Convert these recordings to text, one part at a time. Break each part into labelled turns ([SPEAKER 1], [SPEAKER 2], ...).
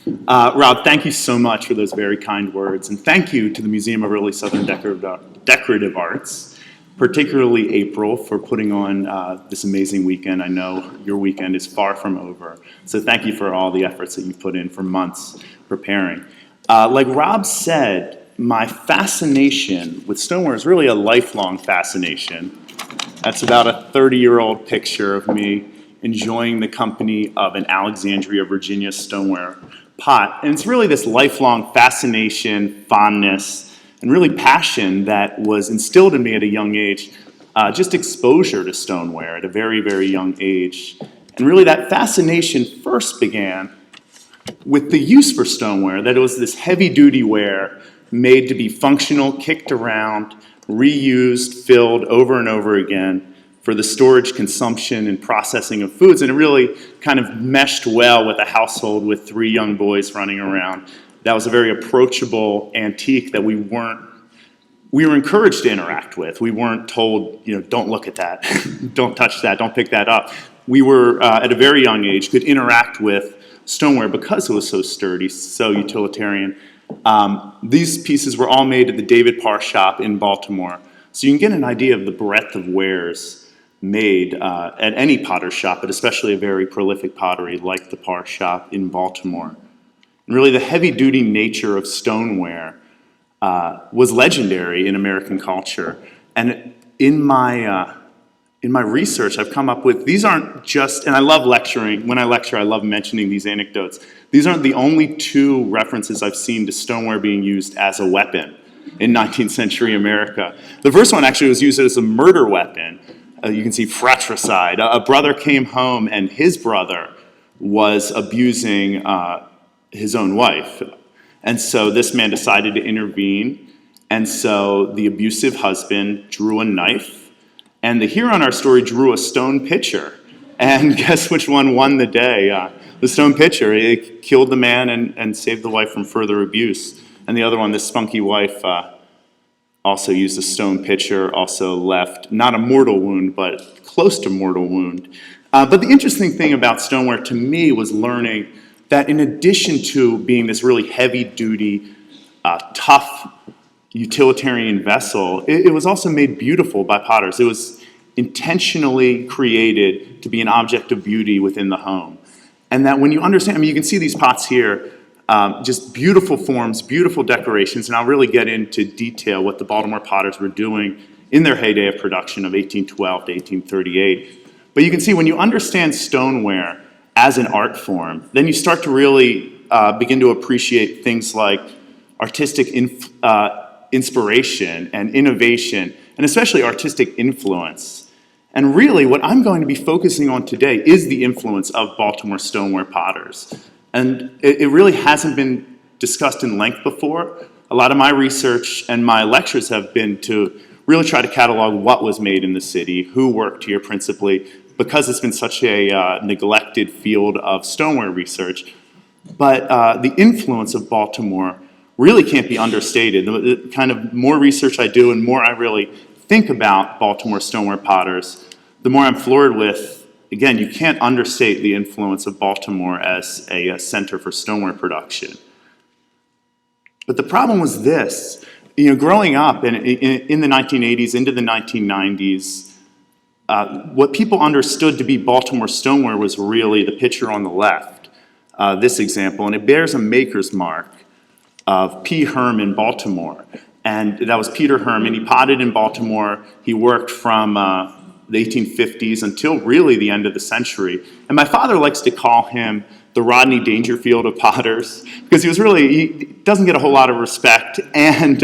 [SPEAKER 1] Rob, thank you so much for those very kind words, and thank you to the Museum of Early Southern Decorative Arts, particularly April, for putting on this amazing weekend. I know your weekend is far from over, so thank you for all the efforts that you've put in for months preparing. Like Rob said, my fascination with stoneware is really a lifelong fascination. That's about a 30-year-old picture of me enjoying the company of an Alexandria, Virginia stoneware pot. And it's really this lifelong fascination, fondness, and really passion that was instilled in me at a young age, just exposure to stoneware at a very, very young age. And really that fascination first began with the use for stoneware, that it was this heavy-duty ware made to be functional, kicked around, reused, filled over and over again for the storage, consumption, and processing of foods. And it really kind of meshed well with a household with 3 young boys running around. That was a very approachable antique that we were encouraged to interact with. We weren't told, don't look at that, don't touch that, don't pick that up. We were, at a very young age, could interact with stoneware because it was so sturdy, so utilitarian. These pieces were all made at the David Parr shop in Baltimore. So you can get an idea of the breadth of wares made at any potter's shop, but especially a very prolific pottery like the Parr shop in Baltimore. And really the heavy-duty nature of stoneware was legendary in American culture. And in my research, I've come up with, these aren't just, and I love lecturing. When I lecture, I love mentioning these anecdotes. These aren't the only 2 references I've seen to stoneware being used as a weapon in 19th century America. The first one actually was used as a murder weapon. You can see fratricide. A brother came home and his brother was abusing his own wife. And so this man decided to intervene. And so the abusive husband drew a knife. And the hero in our story drew a stone pitcher. And guess which one won the day? The stone pitcher. It killed the man and saved the wife from further abuse. And the other one, the spunky wife, also used a stone pitcher, also left not a mortal wound, but close to mortal wound. But the interesting thing about stoneware to me was learning that in addition to being this really heavy-duty, tough, utilitarian vessel, it was also made beautiful by potters. It was intentionally created to be an object of beauty within the home. And that when you understand, you can see these pots here, just beautiful forms, beautiful decorations, and I'll really get into detail what the Baltimore potters were doing in their heyday of production of 1812 to 1838. But you can see when you understand stoneware as an art form, then you start to really begin to appreciate things like artistic inspiration and innovation, and especially artistic influence. And really, what I'm going to be focusing on today is the influence of Baltimore stoneware potters. And it really hasn't been discussed in length before. A lot of my research and my lectures have been to really try to catalog what was made in the city, who worked here principally, because it's been such a neglected field of stoneware research. But the influence of Baltimore really can't be understated. The kind of more research I do and more I really think about Baltimore stoneware potters, the more I'm floored with, again, you can't understate the influence of Baltimore as a center for stoneware production. But the problem was this, growing up in the 1980s into the 1990s, what people understood to be Baltimore stoneware was really the picture on the left, this example, and it bears a maker's mark of P. Herm in Baltimore. And that was Peter Herman. He potted in Baltimore. He worked from the 1850s until really the end of the century. And my father likes to call him the Rodney Dangerfield of potters, because he doesn't get a whole lot of respect, and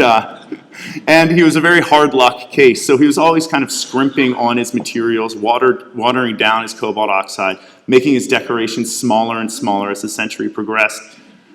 [SPEAKER 1] he was a very hard luck case. So he was always kind of scrimping on his materials, watering down his cobalt oxide, making his decorations smaller and smaller as the century progressed.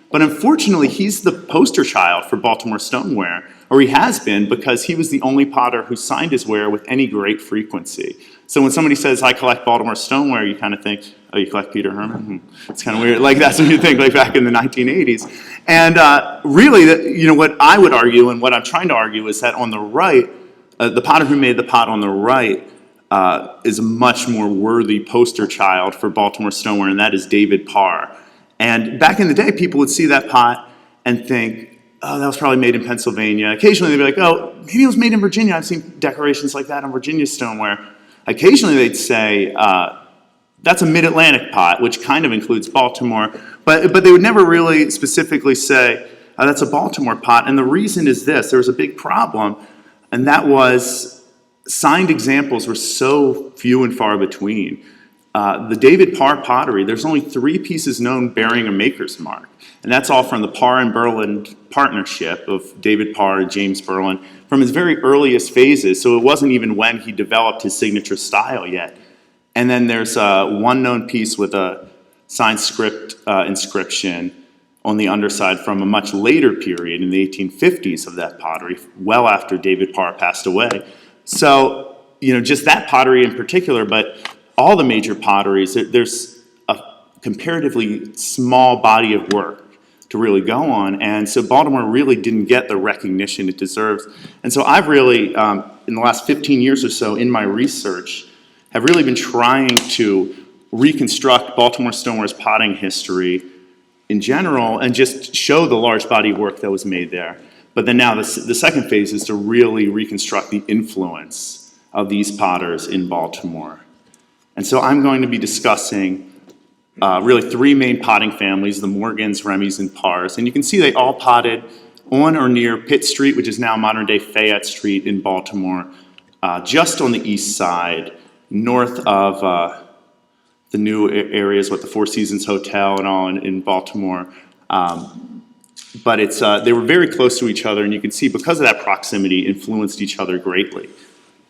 [SPEAKER 1] But unfortunately, he's the poster child for Baltimore stoneware, or he has been, because he was the only potter who signed his ware with any great frequency. So when somebody says, I collect Baltimore stoneware, you kind of think, oh, you collect Peter Herman? It's kind of weird. Like, that's what you think, like back in the 1980s. And really, what I would argue, and what I'm trying to argue, is that on the right, the potter who made the pot on the right is a much more worthy poster child for Baltimore stoneware, and that is David Parr. And back in the day, people would see that pot and think, oh, that was probably made in Pennsylvania. Occasionally they'd be like, oh, maybe it was made in Virginia. I've seen decorations like that on Virginia stoneware. Occasionally they'd say, that's a mid-Atlantic pot, which kind of includes Baltimore. But they would never really specifically say, that's a Baltimore pot. And the reason is this: there was a big problem, and that was signed examples were so few and far between. The David Parr pottery, there's only 3 pieces known bearing a maker's mark. And that's all from the Parr and Berlin partnership of David Parr and James Berlin from his very earliest phases. So it wasn't even when he developed his signature style yet. And then there's one known piece with a signed script inscription on the underside from a much later period in the 1850s of that pottery, well after David Parr passed away. So, just that pottery in particular, but all the major potteries, there's a comparatively small body of work to really go on. And so Baltimore really didn't get the recognition it deserves. And so I've really, in the last 15 years or so in my research, have really been trying to reconstruct Baltimore stoneware's potting history in general and just show the large body of work that was made there. But then now the second phase is to really reconstruct the influence of these potters in Baltimore. And so I'm going to be discussing really 3 main potting families: the Morgans, Remys, and Parrs. And you can see they all potted on or near Pitt Street, which is now modern-day Fayette Street in Baltimore, just on the east side, north of the new areas with the Four Seasons Hotel and all in Baltimore. But they were very close to each other, and you can see because of that proximity influenced each other greatly.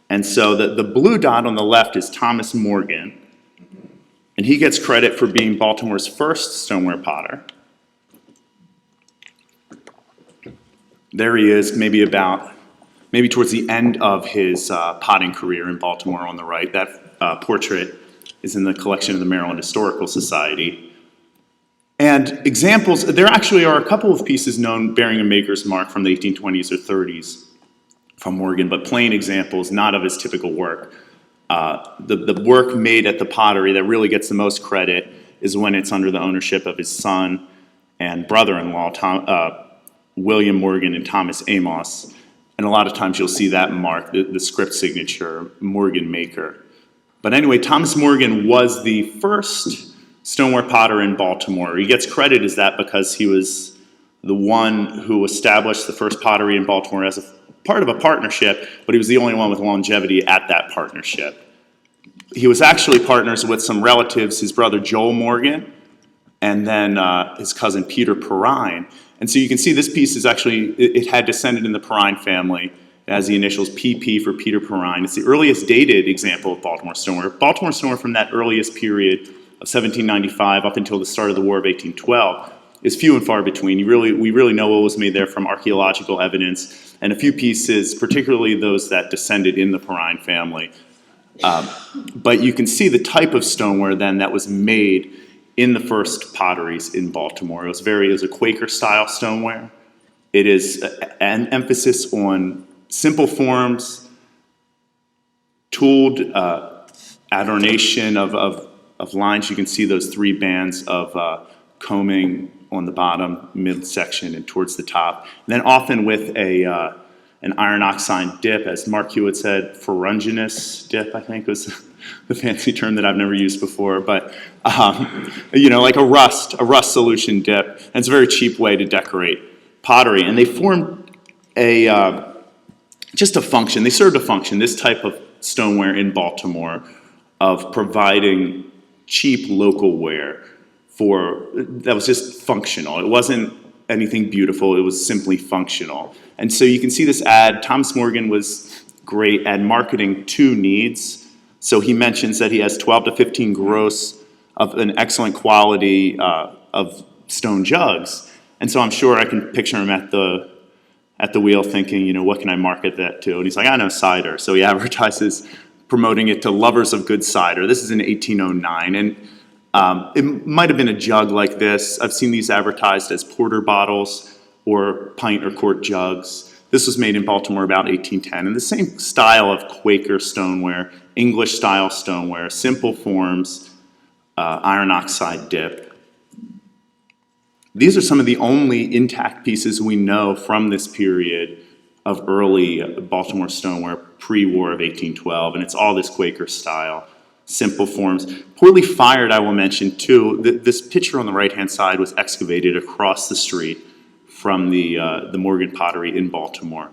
[SPEAKER 1] And so the blue dot on the left is Thomas Morgan, and he gets credit for being Baltimore's first stoneware potter. There he is, maybe towards the end of his potting career in Baltimore on the right. That portrait is in the collection of the Maryland Historical Society. And examples, there actually are a couple of pieces known bearing a maker's mark from the 1820s or 30s from Morgan, but plain examples, not of his typical work. The work made at the pottery that really gets the most credit is when it's under the ownership of his son and brother-in-law, William Morgan and Thomas Amos. And a lot of times you'll see that mark, the script signature, Morgan Maker. But anyway, Thomas Morgan was the first stoneware potter in Baltimore. He gets credit as that because he was the one who established the first pottery in Baltimore as a part of a partnership, but he was the only one with longevity at that partnership. He was actually partners with some relatives, his brother Joel Morgan, and then his cousin Peter Perrine. And so you can see this piece is actually, it had descended in the Perrine family. It has the initials PP for Peter Perrine. It's the earliest dated example of Baltimore stoneware. Baltimore stoneware from that earliest period of 1795 up until the start of the War of 1812 is few and far between. We really know what was made there from archaeological evidence, and a few pieces, particularly those that descended in the Perrine family. But you can see the type of stoneware then that was made in the first potteries in Baltimore. It was a Quaker-style stoneware. It is an emphasis on simple forms, tooled adornation of lines. You can see those 3 bands of combing on the bottom midsection and towards the top. And then often with an iron oxide dip, as Mark Hewitt said, ferruginous dip, I think was the fancy term that I've never used before, but like a rust solution dip. And it's a very cheap way to decorate pottery. And they formed just a function. They served a function, this type of stoneware in Baltimore, of providing cheap local ware that was just functional. It wasn't anything beautiful, it was simply functional. And so you can see this ad. Thomas Morgan was great at marketing 2 needs. So he mentions that he has 12 to 15 gross of an excellent quality of stone jugs. And so I'm sure I can picture him at the wheel thinking, what can I market that to? And he's like, I know cider. So he advertises promoting it to lovers of good cider. This is in 1809. And it might have been a jug like this. I've seen these advertised as porter bottles or pint or quart jugs. This was made in Baltimore about 1810. And the same style of Quaker stoneware, English-style stoneware, simple forms, iron oxide dip. These are some of the only intact pieces we know from this period of early Baltimore stoneware, pre-War of 1812, and it's all this Quaker style, simple forms. Poorly fired, I will mention too. This picture on the right-hand side was excavated across the street from the Morgan Pottery in Baltimore.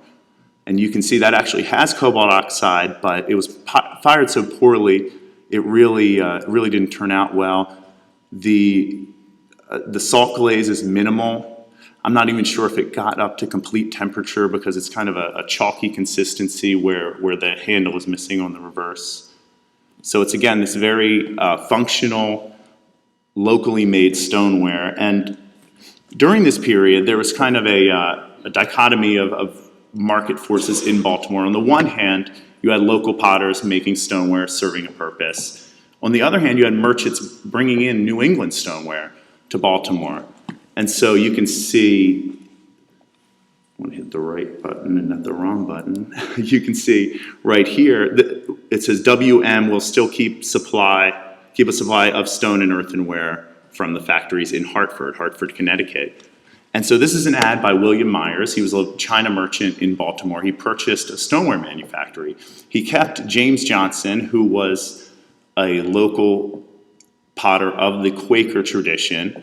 [SPEAKER 1] And you can see that actually has cobalt oxide, but it was fired so poorly, it really didn't turn out well. The salt glaze is minimal. I'm not even sure if it got up to complete temperature because it's kind of a chalky consistency where the handle is missing on the reverse. So it's, again, this very functional, locally made stoneware. And during this period, there was kind of a dichotomy of market forces in Baltimore. On the one hand, you had local potters making stoneware, serving a purpose. On the other hand, you had merchants bringing in New England stoneware to Baltimore. And so you can see, I want to hit the right button and not the wrong button. You can see right here, it says WM will still keep a supply of stone and earthenware from the factories in Hartford, Connecticut. And so this is an ad by William Myers. He was a China merchant in Baltimore. He purchased a stoneware manufactory. He kept James Johnson, who was a local potter of the Quaker tradition,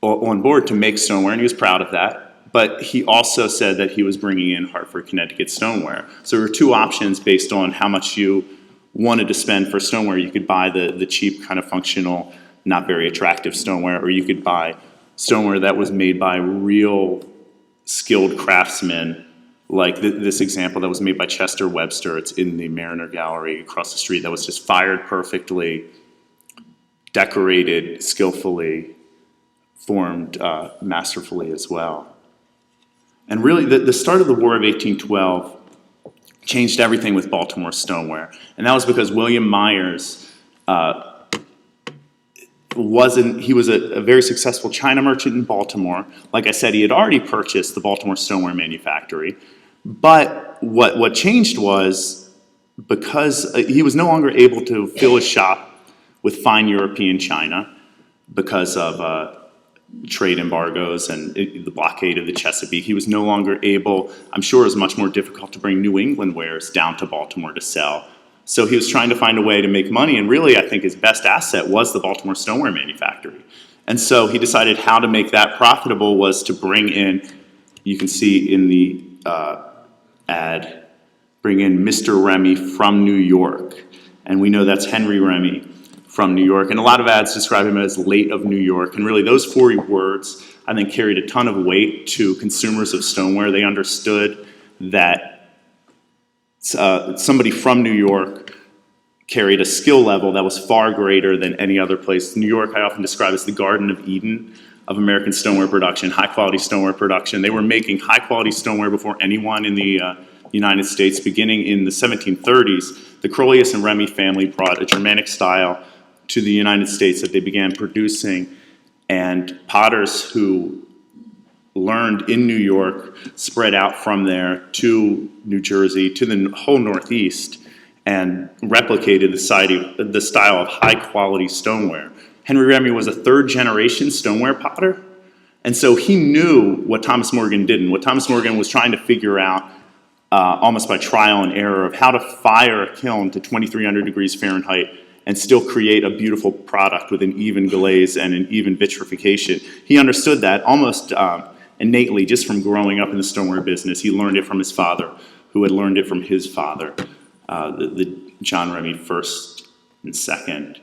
[SPEAKER 1] on board to make stoneware, and he was proud of that. But he also said that he was bringing in Hartford, Connecticut stoneware. So there were two options based on how much you wanted to spend for stoneware. You could buy the cheap, kind of functional, not very attractive stoneware, or you could buy stoneware that was made by real skilled craftsmen, like this example that was made by Chester Webster. It's in the Mariner Gallery across the street. That was just fired perfectly, decorated skillfully, formed masterfully as well. And really, the start of the War of 1812 changed everything with Baltimore stoneware. And that was because William Myers he was a very successful China merchant in Baltimore. Like I said, he had already purchased the Baltimore stoneware manufactory. But what changed was, because he was no longer able to fill his shop with fine European china because of trade embargoes and the blockade of the Chesapeake. He was no longer able, I'm sure it was much more difficult to bring New England wares down to Baltimore to sell. So he was trying to find a way to make money, and really I think his best asset was the Baltimore stoneware manufactory. And so he decided how to make that profitable was to bring in, you can see in the ad, bring in Mr. Remy from New York. And we know that's Henry Remy from New York. And a lot of ads describe him as late of New York. And really those 4 words, I think, carried a ton of weight to consumers of stoneware. They understood that somebody from New York carried a skill level that was far greater than any other place. New York, I often describe as the Garden of Eden of American stoneware production, high-quality stoneware production. They were making high-quality stoneware before anyone in the United States. Beginning in the 1730s, the Crolius and Remy family brought a Germanic style to the United States that they began producing, and potters who learned in New York spread out from there to New Jersey, to the whole Northeast, and replicated the style of high-quality stoneware. Henry Remy was a third-generation stoneware potter, and so he knew what Thomas Morgan didn't. What Thomas Morgan was trying to figure out, almost by trial and error, of how to fire a kiln to 2,300 degrees Fahrenheit and still create a beautiful product with an even glaze and an even vitrification. He understood that almost innately just from growing up in the stoneware business. He learned it from his father, who had learned it from his father, the John Remy first and second.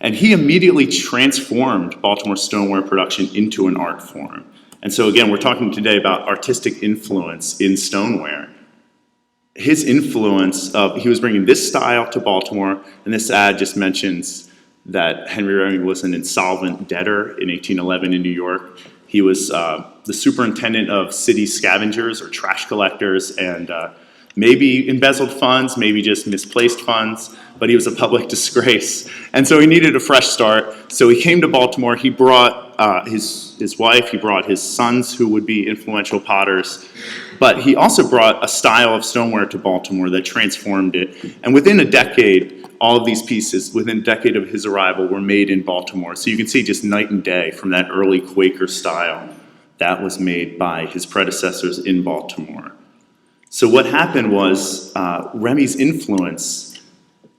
[SPEAKER 1] And he immediately transformed Baltimore stoneware production into an art form. And so again, we're talking today about artistic influence in stoneware. His influence he was bringing this style to Baltimore, and this ad just mentions that Henry Remy was an insolvent debtor in 1811 in New York. He was the superintendent of city scavengers or trash collectors, and maybe embezzled funds, maybe just misplaced funds, but he was a public disgrace. And so he needed a fresh start. So he came to Baltimore. He brought his wife, he brought his sons, who would be influential potters, but he also brought a style of stoneware to Baltimore that transformed it. And within a decade, all of these pieces within a decade of his arrival were made in Baltimore. So you can see just night and day from that early Quaker style that was made by his predecessors in Baltimore. So what happened was Remy's influence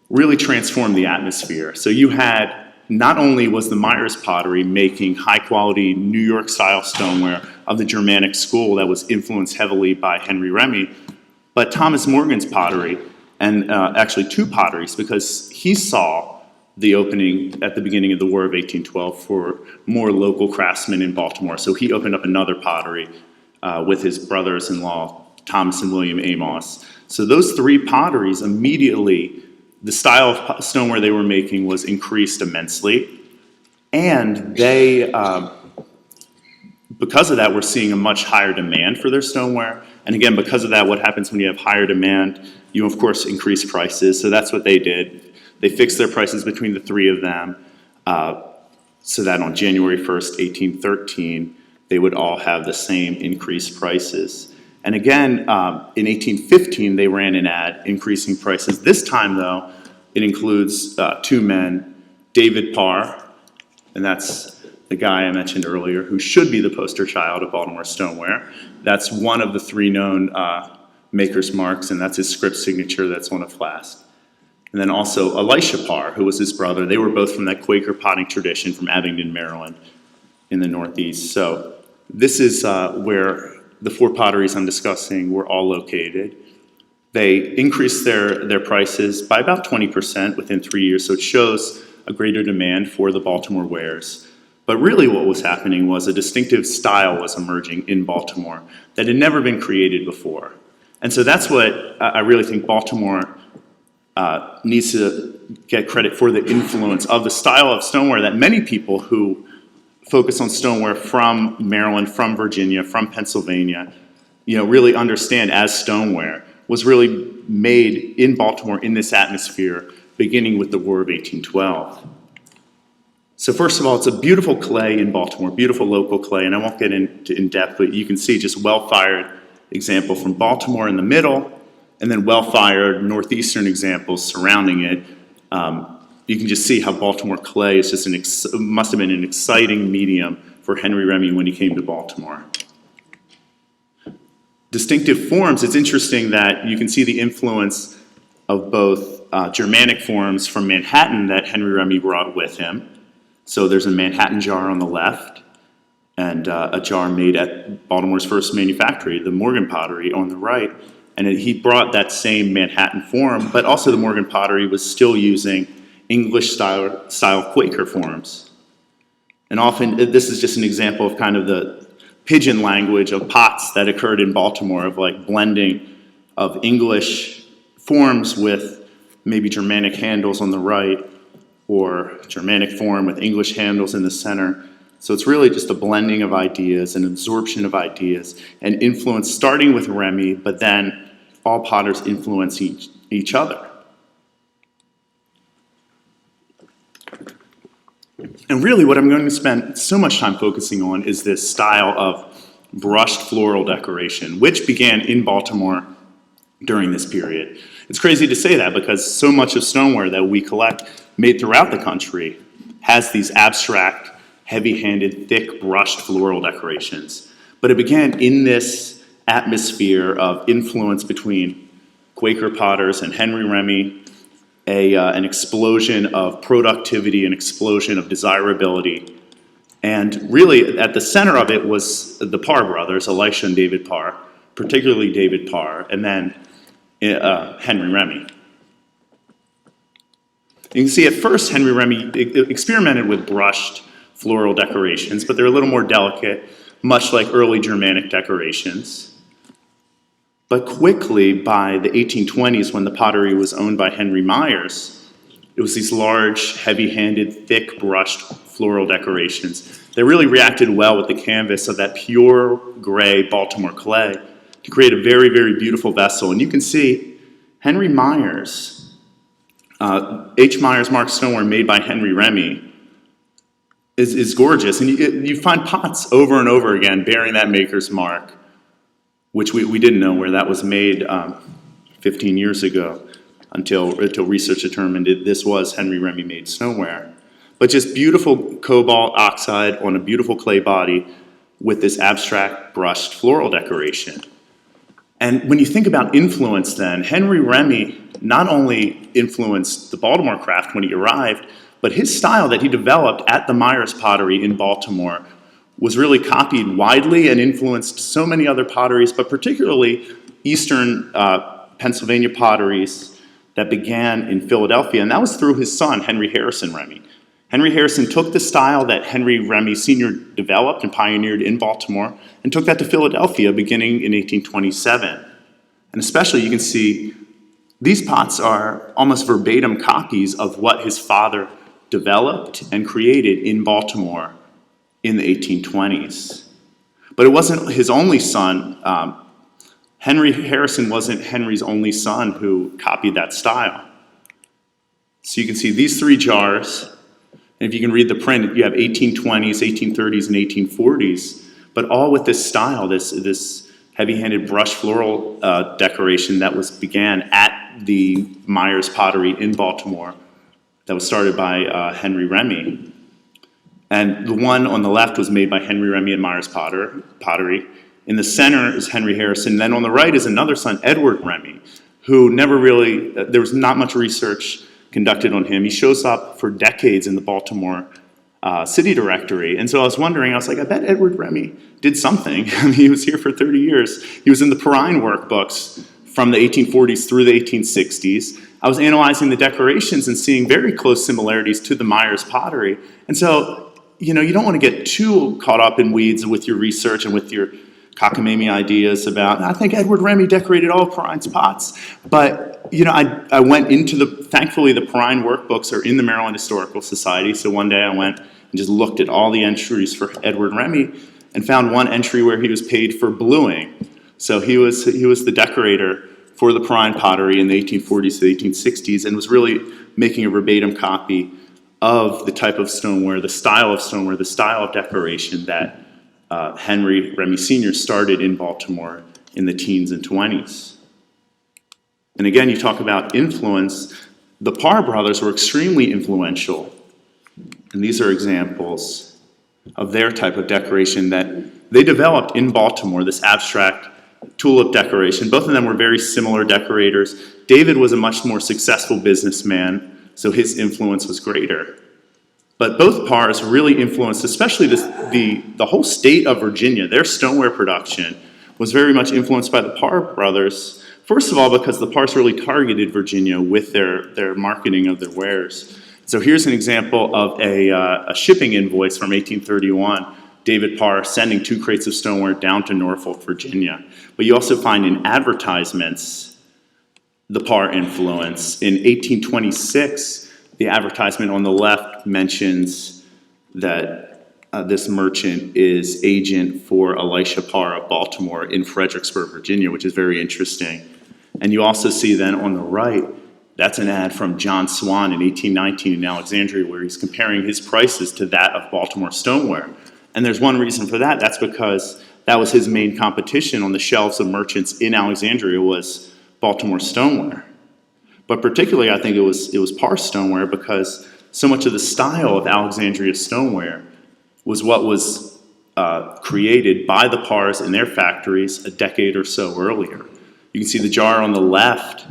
[SPEAKER 1] really transformed the atmosphere. So you had, not only was the Myers pottery making high quality New York style stoneware of the Germanic school that was influenced heavily by Henry Remy, but Thomas Morgan's pottery, and actually two potteries, because he saw the opening at the beginning of the War of 1812 for more local craftsmen in Baltimore. So he opened up another pottery with his brothers-in-law, Thomas and William Amos. So those three potteries immediately, the style of stoneware they were making was increased immensely. And they, because of that, we're seeing a much higher demand for their stoneware. And again, because of that, what happens when you have higher demand? You, of course, increase prices. So that's what they did. They fixed their prices between the three of them so that on January 1st, 1813, they would all have the same increased prices. And again, in 1815, they ran an ad increasing prices. This time, though, it includes two men, David Parr, and that's the guy I mentioned earlier, who should be the poster child of Baltimore stoneware. That's one of the three known maker's marks, and that's his script signature that's on a flask. And then also Elisha Parr, who was his brother. They were both from that Quaker potting tradition from Abingdon, Maryland, in the Northeast. So this is where the four potteries I'm discussing were all located. They increased their prices by about 20% within 3 years, so it shows a greater demand for the Baltimore wares. But really what was happening was a distinctive style was emerging in Baltimore that had never been created before. And so that's what I really think Baltimore needs to get credit for, the influence of the style of stoneware that many people who focus on stoneware from Maryland, from Virginia, from Pennsylvania, really understand as stoneware was really made in Baltimore in this atmosphere, beginning with the War of 1812. So first of all, it's a beautiful clay in Baltimore, beautiful local clay, and I won't get into in depth, but you can see just well-fired example from Baltimore in the middle, and then well-fired northeastern examples surrounding it. You can just see how Baltimore clay is just must have been an exciting medium for Henry Remy when he came to Baltimore. Distinctive forms, it's interesting that you can see the influence of both Germanic forms from Manhattan that Henry Remy brought with him. So there's a Manhattan jar on the left, and a jar made at Baltimore's first manufactory, the Morgan pottery, on the right. And he brought that same Manhattan form, but also the Morgan pottery was still using English-style Quaker forms. And often, this is just an example of kind of the pidgin language of pots that occurred in Baltimore, of like blending of English forms with maybe Germanic handles on the right, or Germanic form with English handles in the center. So it's really just a blending of ideas, an absorption of ideas, and influence starting with Remy, but then all potters influence each other. And really what I'm going to spend so much time focusing on is this style of brushed floral decoration, which began in Baltimore during this period. It's crazy to say that because so much of stoneware that we collect made throughout the country has these abstract, heavy-handed, thick, brushed floral decorations. But it began in this atmosphere of influence between Quaker potters and Henry Remy, an explosion of productivity, an explosion of desirability. And really, at the center of it was the Parr brothers, Elisha and David Parr, particularly David Parr, and then Henry Remy. You can see at first Henry Remy experimented with brushed floral decorations, but they're a little more delicate, much like early Germanic decorations. But quickly, by the 1820s, when the pottery was owned by Henry Myers, it was these large, heavy-handed, thick, brushed floral decorations that really reacted well with the canvas of that pure gray Baltimore clay to create a very, very beautiful vessel. And you can see Henry Myers, H. Myers marked stoneware made by Henry Remy, is gorgeous. And you find pots over and over again bearing that maker's mark, which we didn't know where that was made 15 years ago. until research determined this was Henry Remy made stoneware. But just beautiful cobalt oxide on a beautiful clay body with this abstract brushed floral decoration. And when you think about influence then, Henry Remy not only influenced the Baltimore craft when he arrived, but his style that he developed at the Myers Pottery in Baltimore was really copied widely and influenced so many other potteries, but particularly Eastern Pennsylvania potteries that began in Philadelphia, and that was through his son, Henry Harrison Remy. Henry Harrison took the style that Henry Remy Sr. developed and pioneered in Baltimore and took that to Philadelphia beginning in 1827. And especially you can see these pots are almost verbatim copies of what his father developed and created in Baltimore in the 1820s. But it wasn't his only son. Henry Harrison wasn't Henry's only son who copied that style. So you can see these three jars. And if you can read the print, you have 1820s, 1830s, and 1840s, but all with this style, this heavy-handed brush floral decoration that began at the Myers Pottery in Baltimore that was started by Henry Remy. And the one on the left was made by Henry Remy and Myers Pottery. In the center is Henry Harrison. Then on the right is another son, Edward Remy, who never really, there was not much research conducted on him. He shows up for decades in the Baltimore city directory. And so I was wondering, I was like, I bet Edward Remy did something. I mean, he was here for 30 years. He was in the Perrine workbooks from the 1840s through the 1860s. I was analyzing the decorations and seeing very close similarities to the Myers pottery. And so, you don't want to get too caught up in weeds with your research and with your cockamamie ideas about, I think Edward Remy decorated all of Perrine's pots. But, I went into thankfully the Perrine workbooks are in the Maryland Historical Society. So one day I went and just looked at all the entries for Edward Remy and found one entry where he was paid for bluing. So he was the decorator for the Perrine pottery in the 1840s to the 1860s and was really making a verbatim copy of the type of stoneware, the style of stoneware, the style of decoration that Henry Remy Sr. started in Baltimore in the teens and 20s. And again, you talk about influence. The Parr brothers were extremely influential. And these are examples of their type of decoration that they developed in Baltimore, this abstract tulip decoration. Both of them were very similar decorators. David was a much more successful businessman, so his influence was greater. But both Parrs really influenced, especially the whole state of Virginia. Their stoneware production was very much influenced by the Parr brothers. First of all, because the Parrs really targeted Virginia with their marketing of their wares. So here's an example of a shipping invoice from 1831. David Parr sending 2 crates of stoneware down to Norfolk, Virginia. But you also find in advertisements the Parr influence. In 1826, the advertisement on the left mentions that this merchant is agent for Elisha Parr of Baltimore in Fredericksburg, Virginia, which is very interesting. And you also see then on the right, that's an ad from John Swan in 1819 in Alexandria, where he's comparing his prices to that of Baltimore stoneware. And there's one reason for that. That's because that was his main competition on the shelves of merchants in Alexandria was Baltimore stoneware. But particularly, I think it was Parr stoneware because so much of the style of Alexandria stoneware was what was created by the Parrs in their factories a decade or so earlier. You can see the jar on the left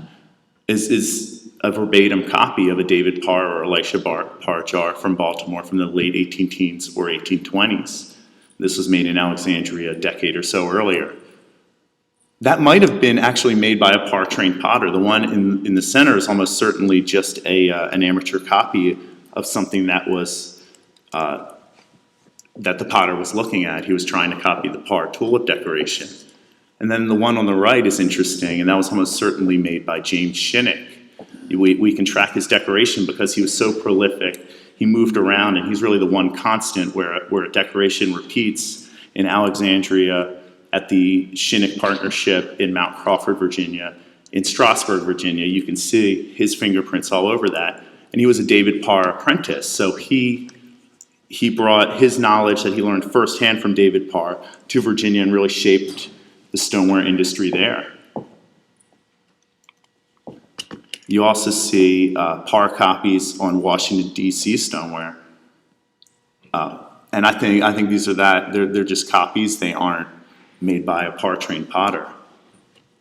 [SPEAKER 1] is a verbatim copy of a David Parr or Elisha Parr jar from Baltimore from the late 18-teens or 1820s. This was made in Alexandria a decade or so earlier. That might have been actually made by a Parr-trained potter. The one in the center is almost certainly just an amateur copy of something that was that the potter was looking at. He was trying to copy the Parr tulip decoration. And then the one on the right is interesting, and that was almost certainly made by James Shinnick. We can track his decoration because he was so prolific. He moved around, and he's really the one constant where a decoration repeats in Alexandria, at the Shinnick Partnership in Mount Crawford, Virginia, in Strasburg, Virginia. You can see his fingerprints all over that. And he was a David Parr apprentice, so he brought his knowledge that he learned firsthand from David Parr to Virginia and really shaped the stoneware industry there. You also see par copies on Washington, D.C. stoneware. And I think these are they're just copies. They aren't made by a par trained potter.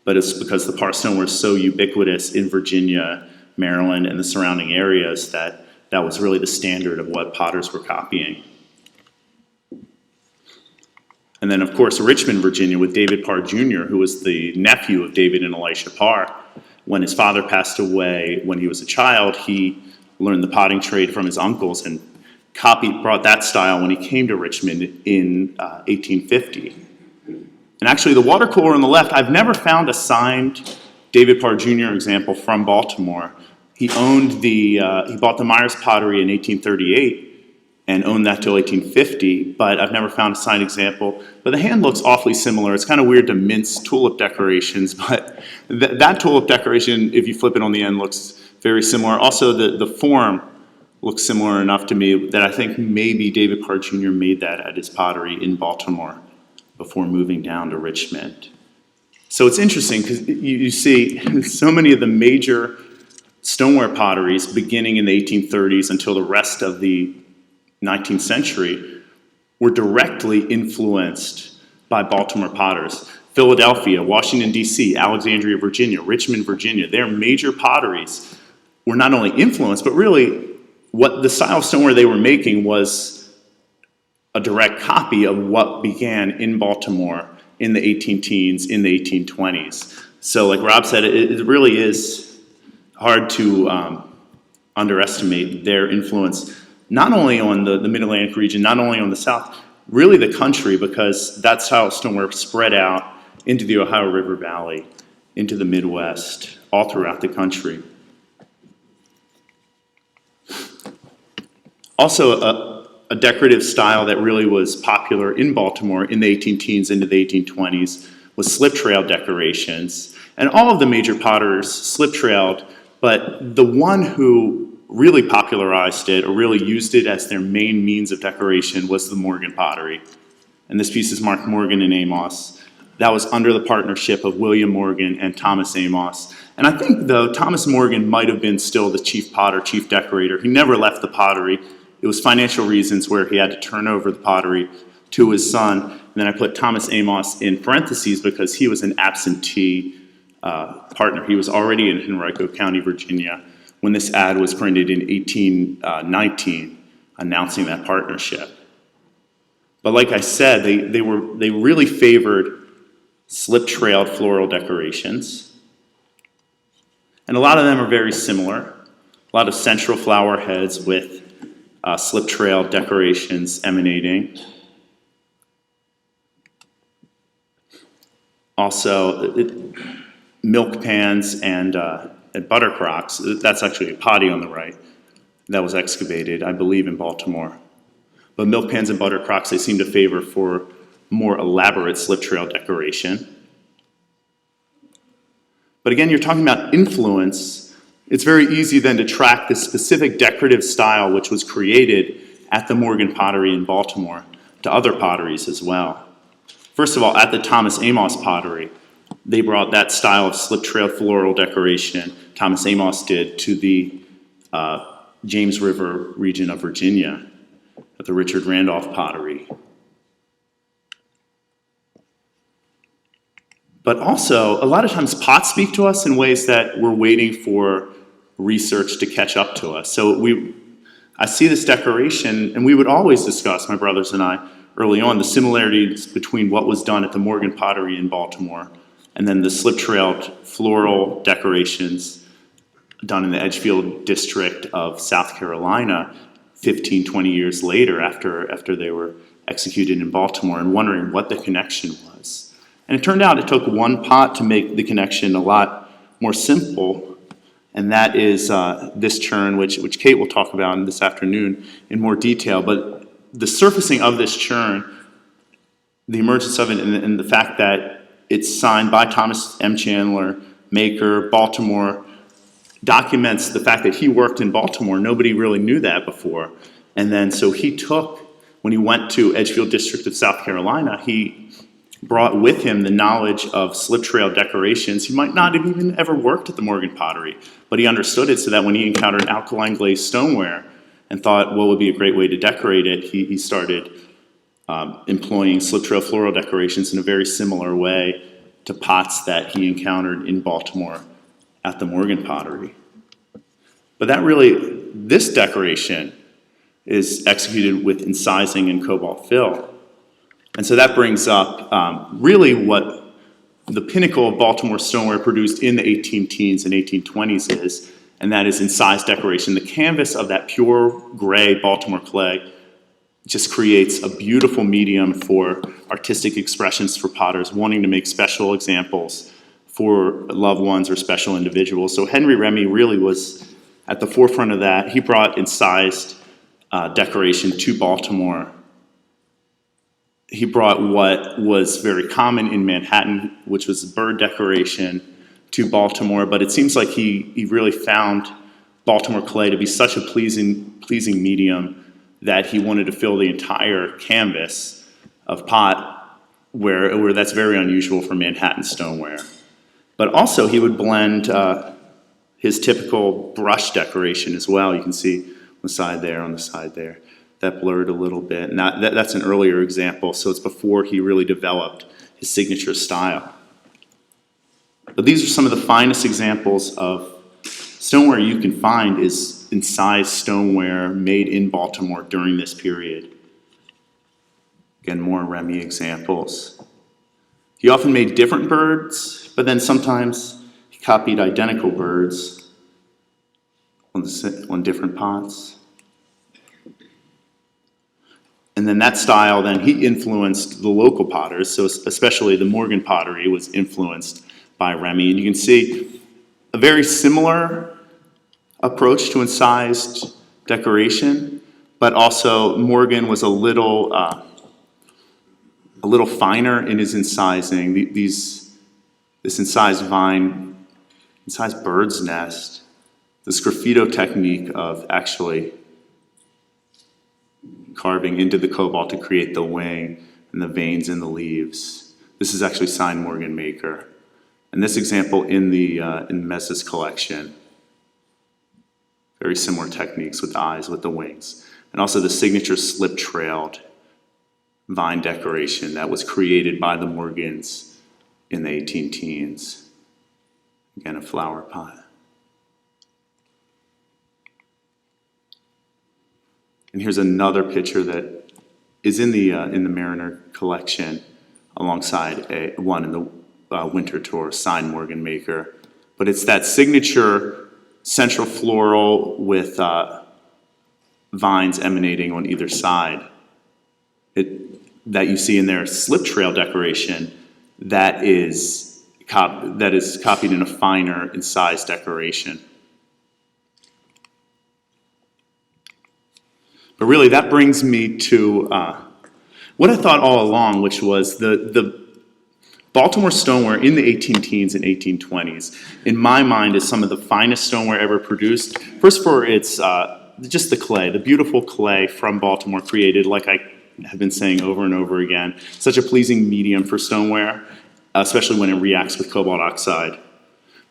[SPEAKER 1] But it's because the par stoneware is so ubiquitous in Virginia, Maryland, and the surrounding areas that was really the standard of what potters were copying. And then, of course, Richmond, Virginia, with David Parr Jr., who was the nephew of David and Elisha Parr. When his father passed away when he was a child, he learned the potting trade from his uncles and brought that style when he came to Richmond in 1850. And actually, the water cooler on the left, I've never found a signed David Parr Jr. example from Baltimore. He bought the Myers Pottery in 1838 and owned that till 1850, but I've never found a signed example. But the hand looks awfully similar. It's kind of weird to mince tulip decorations, but that tulip decoration, if you flip it on the end, looks very similar. Also, the form looks similar enough to me that I think maybe David Parr Jr. made that at his pottery in Baltimore before moving down to Richmond. So it's interesting because you see so many of the major stoneware potteries beginning in the 1830s until the rest of the 19th century were directly influenced by Baltimore potters. Philadelphia, Washington, D.C., Alexandria, Virginia, Richmond, Virginia, their major potteries were not only influenced, but really what the style of stoneware they were making was a direct copy of what began in Baltimore in the 18-teens, in the 1820s. So like Rob said, it really is hard to underestimate their influence, not only on the Mid-Atlantic region, not only on the South, really the country, because that's how stoneware spread out into the Ohio River Valley, into the Midwest, all throughout the country. Also, a decorative style that really was popular in Baltimore in the 18-teens into the 1820s was slip trail decorations. And all of the major potters slip trailed, but the one who really popularized it or really used it as their main means of decoration was the Morgan pottery. And this piece is marked Morgan and Amos. That was under the partnership of William Morgan and Thomas Amos. And I think, though, Thomas Morgan might have been still the chief potter, chief decorator. He never left the pottery. It was financial reasons where he had to turn over the pottery to his son. And then I put Thomas Amos in parentheses because he was an absentee partner. He was already in Henrico County, Virginia, when this ad was printed in 1819 announcing that partnership. But like I said, they really favored slip-trailed floral decorations. And a lot of them are very similar. A lot of central flower heads with slip-trailed decorations emanating. Also, milk pans and butter crocks. That's actually a potty on the right that was excavated, I believe, in Baltimore. But milk pans and butter crocks, they seem to favor for more elaborate slip trail decoration. But again, you're talking about influence. It's very easy then to track the specific decorative style which was created at the Morgan Pottery in Baltimore to other potteries as well. First of all, at the Thomas Amos Pottery, they brought that style of slip trail floral decoration Thomas Amos did to the James River region of Virginia at the Richard Randolph Pottery. But also, a lot of times pots speak to us in ways that we're waiting for research to catch up to us. So I see this decoration, and we would always discuss, my brothers and I, early on, the similarities between what was done at the Morgan Pottery in Baltimore and then the slip-trailed floral decorations done in the Edgefield district of South Carolina 15, 20 years later after they were executed in Baltimore, and wondering what the connection was. And it turned out it took one pot to make the connection a lot more simple, and that is this churn, which Kate will talk about this afternoon in more detail. But the surfacing of this churn, the emergence of it, and the fact that it's signed by Thomas M. Chandler, maker, Baltimore, documents the fact that he worked in Baltimore. Nobody really knew that before. And then so he took, when he went to Edgefield District of South Carolina, he brought with him the knowledge of slip trail decorations. He might not have even ever worked at the Morgan Pottery, but he understood it so that when he encountered alkaline glazed stoneware and thought what would be a great way to decorate it, he started employing slip trail floral decorations in a very similar way to pots that he encountered in Baltimore at the Morgan Pottery. But this decoration is executed with incising and cobalt fill. And so that brings up really what the pinnacle of Baltimore stoneware produced in the 18 teens and 1820s is, and that is incised decoration. The canvas of that pure gray Baltimore clay just creates a beautiful medium for artistic expressions for potters wanting to make special examples for loved ones or special individuals. So Henry Remy really was at the forefront of that. He brought incised decoration to Baltimore. He brought what was very common in Manhattan, which was bird decoration, to Baltimore, but it seems like he really found Baltimore clay to be such a pleasing medium that he wanted to fill the entire canvas of pot, where that's very unusual for Manhattan stoneware. But also he would blend his typical brush decoration as well. You can see on the side there, that blurred a little bit. And that's an earlier example, so it's before he really developed his signature style. But these are some of the finest examples of stoneware you can find is incised stoneware made in Baltimore during this period. Again, more Remy examples. He often made different birds, but then sometimes he copied identical birds on different pots. And then that style, then he influenced the local potters, so especially the Morgan Pottery was influenced by Remy. And you can see a very similar approach to incised decoration, but also Morgan was a little finer in his incising. This incised vine, incised bird's nest, the sgraffito technique of actually carving into the cobalt to create the wing and the veins in the leaves. This is actually signed Morgan Maker. And this example in MESDA's collection, very similar techniques with the eyes, with the wings. And also the signature slip-trailed vine decoration that was created by the Morgans in the 18 teens. Again, a flower pot. And here's another picture that is in the Mariner collection alongside one in the Winter Tour, signed Morgan Maker. But it's that signature central floral with vines emanating on either side that you see in their slip trail decoration that is copied in a finer incised decoration. But really that brings me to what I thought all along, which was the Baltimore stoneware in the 18 teens and 1820s, in my mind, is some of the finest stoneware ever produced. First for its, just the clay, the beautiful clay from Baltimore created, like I have been saying over and over again, such a pleasing medium for stoneware, especially when it reacts with cobalt oxide.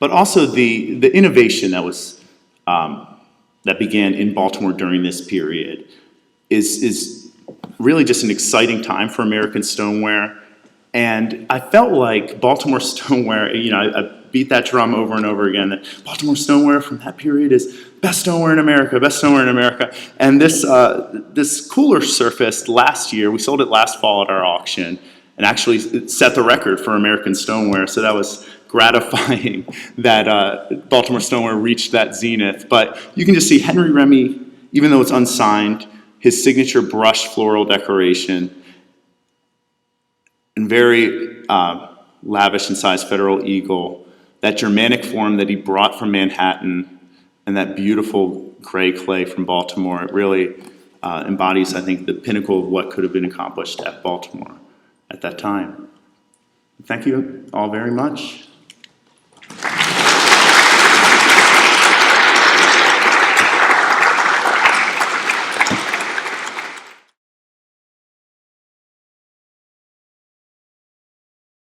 [SPEAKER 1] But also the innovation that began in Baltimore during this period is really just an exciting time for American stoneware. And I felt like Baltimore stoneware, I beat that drum over and over again, that Baltimore stoneware from that period is best stoneware in America, best stoneware in America. And this cooler surfaced last year. We sold it last fall at our auction, and actually it set the record for American stoneware. So that was gratifying that Baltimore stoneware reached that zenith. But you can just see Henry Remy, even though it's unsigned, his signature brush floral decoration, and very lavish incised Federal Eagle, that Germanic form that he brought from Manhattan, and that beautiful gray clay from Baltimore. It really embodies, I think, the pinnacle of what could have been accomplished at Baltimore at that time. Thank you all very much.